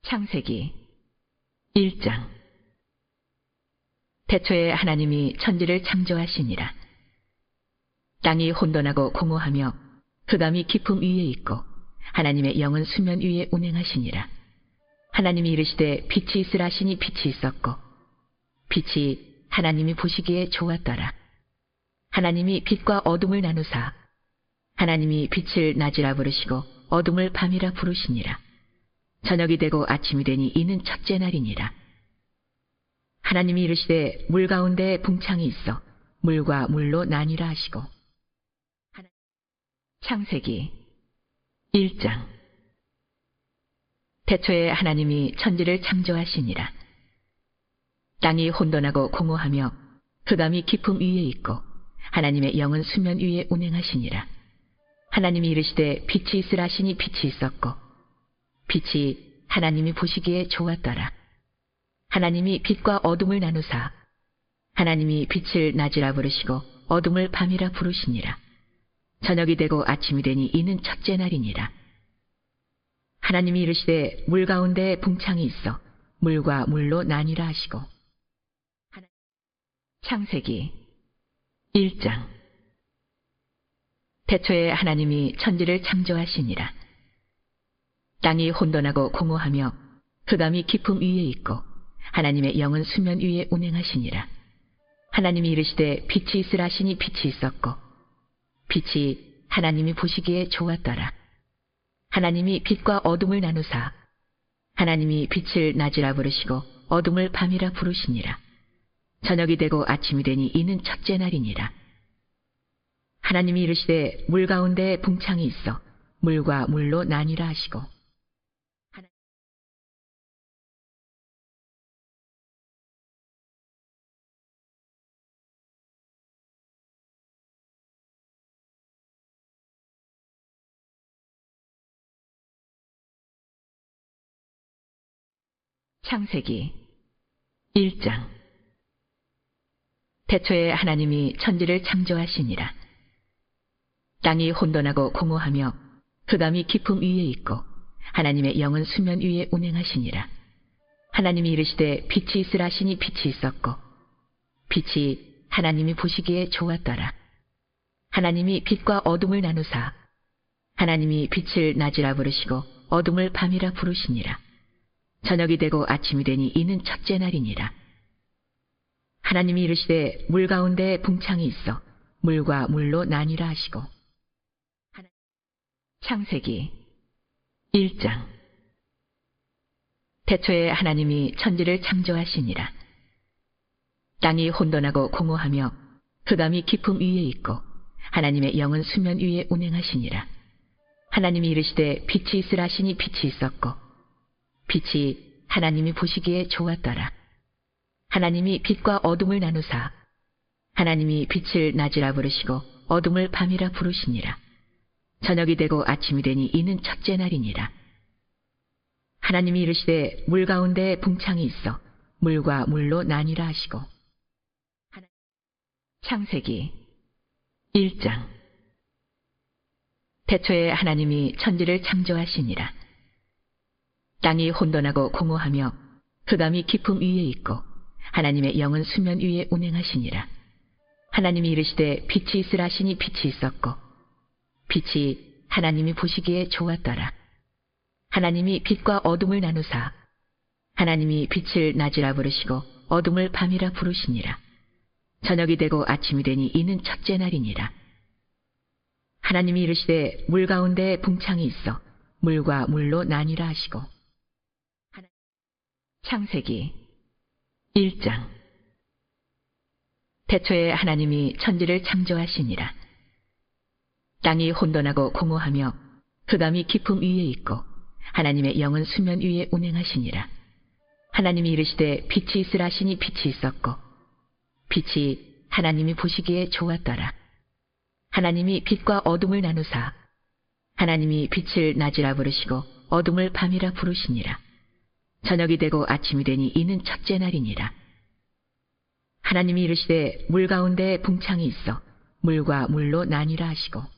창세기 1장. 태초에 하나님이 천지를 창조하시니라. 땅이 혼돈하고 공허하며 흑암이 깊음 위에 있고 하나님의 영은 수면 위에 운행하시니라. 하나님이 이르시되 빛이 있으라 하시니 빛이 있었고 빛이 하나님이 보시기에 좋았더라. 하나님이 빛과 어둠을 나누사 하나님이 빛을 낮이라 부르시고 어둠을 밤이라 부르시니라. 저녁이 되고 아침이 되니 이는 첫째 날이니라. 하나님이 이르시되 물 가운데 궁창이 있어 물과 물로 나뉘라 하시고. 창세기 1장. 태초에 하나님이 천지를 창조하시니라. 땅이 혼돈하고 공허하며 흑암이 깊음 위에 있고 하나님의 영은 수면 위에 운행하시니라. 하나님이 이르시되 빛이 있으라 하시니 빛이 있었고 빛이 하나님이 보시기에 좋았더라. 하나님이 빛과 어둠을 나누사 하나님이 빛을 낮이라 부르시고 어둠을 밤이라 부르시니라. 저녁이 되고 아침이 되니 이는 첫째 날이니라. 하나님이 이르시되 물 가운데 궁창이 있어 물과 물로 나뉘라 하시고. 창세기 1장. 태초에 하나님이 천지를 창조하시니라. 땅이 혼돈하고 공허하며 흑암이 깊음 위에 있고 하나님의 영은 수면 위에 운행하시니라. 하나님이 이르시되 빛이 있으라 하시니 빛이 있었고 빛이 하나님이 보시기에 좋았더라. 하나님이 빛과 어둠을 나누사 하나님이 빛을 낮이라 부르시고 어둠을 밤이라 부르시니라. 저녁이 되고 아침이 되니 이는 첫째 날이니라. 하나님이 이르시되 물 가운데 궁창이 있어 물과 물로 나뉘라 하시고. 창세기 1장. 태초에 하나님이 천지를 창조하시니라. 땅이 혼돈하고 공허하며 흑암이 깊음 위에 있고 하나님의 영은 수면 위에 운행하시니라. 하나님이 이르시되 빛이 있으라 하시니 빛이 있었고 빛이 하나님이 보시기에 좋았더라. 하나님이 빛과 어둠을 나누사 하나님이 빛을 낮이라 부르시고 어둠을 밤이라 부르시니라. 저녁이 되고 아침이 되니 이는 첫째 날이니라. 하나님이 이르시되 물 가운데 궁창이 있어 물과 물로 나뉘라 하시고. 창세기 1장. 태초에 하나님이 천지를 창조하시니라. 땅이 혼돈하고 공허하며 흑암이 깊음 위에 있고 하나님의 영은 수면 위에 운행하시니라. 하나님이 이르시되 빛이 있으라 하시니 빛이 있었고 빛이 하나님이 보시기에 좋았더라. 하나님이 빛과 어둠을 나누사 하나님이 빛을 낮이라 부르시고 어둠을 밤이라 부르시니라. 저녁이 되고 아침이 되니 이는 첫째 날이니라. 하나님이 이르시되 물 가운데 궁창이 있어 물과 물로 나뉘라 하시고. 창세기 1장. 태초에 하나님이 천지를 창조하시니라. 땅이 혼돈하고 공허하며 흑암이 깊음 위에 있고 하나님의 영은 수면 위에 운행하시니라. 하나님이 이르시되 빛이 있으라 하시니 빛이 있었고 빛이 하나님이 보시기에 좋았더라. 하나님이 빛과 어둠을 나누사 하나님이 빛을 낮이라 부르시고 어둠을 밤이라 부르시니라. 저녁이 되고 아침이 되니 이는 첫째 날이니라. 하나님이 이르시되 물 가운데 궁창이 있어 물과 물로 나뉘라 하시고. 창세기 1장. 태초에 하나님이 천지를 창조하시니라. 땅이 혼돈하고 공허하며 흑암이 깊음 위에 있고 하나님의 영은 수면 위에 운행하시니라. 하나님이 이르시되 빛이 있으라 하시니 빛이 있었고 빛이 하나님이 보시기에 좋았더라. 하나님이 빛과 어둠을 나누사 하나님이 빛을 낮이라 부르시고 어둠을 밤이라 부르시니라. 저녁이 되고 아침이 되니 이는 첫째 날이니라. 하나님이 이르시되 물 가운데 궁창이 있어 물과 물로 나뉘라 하시고.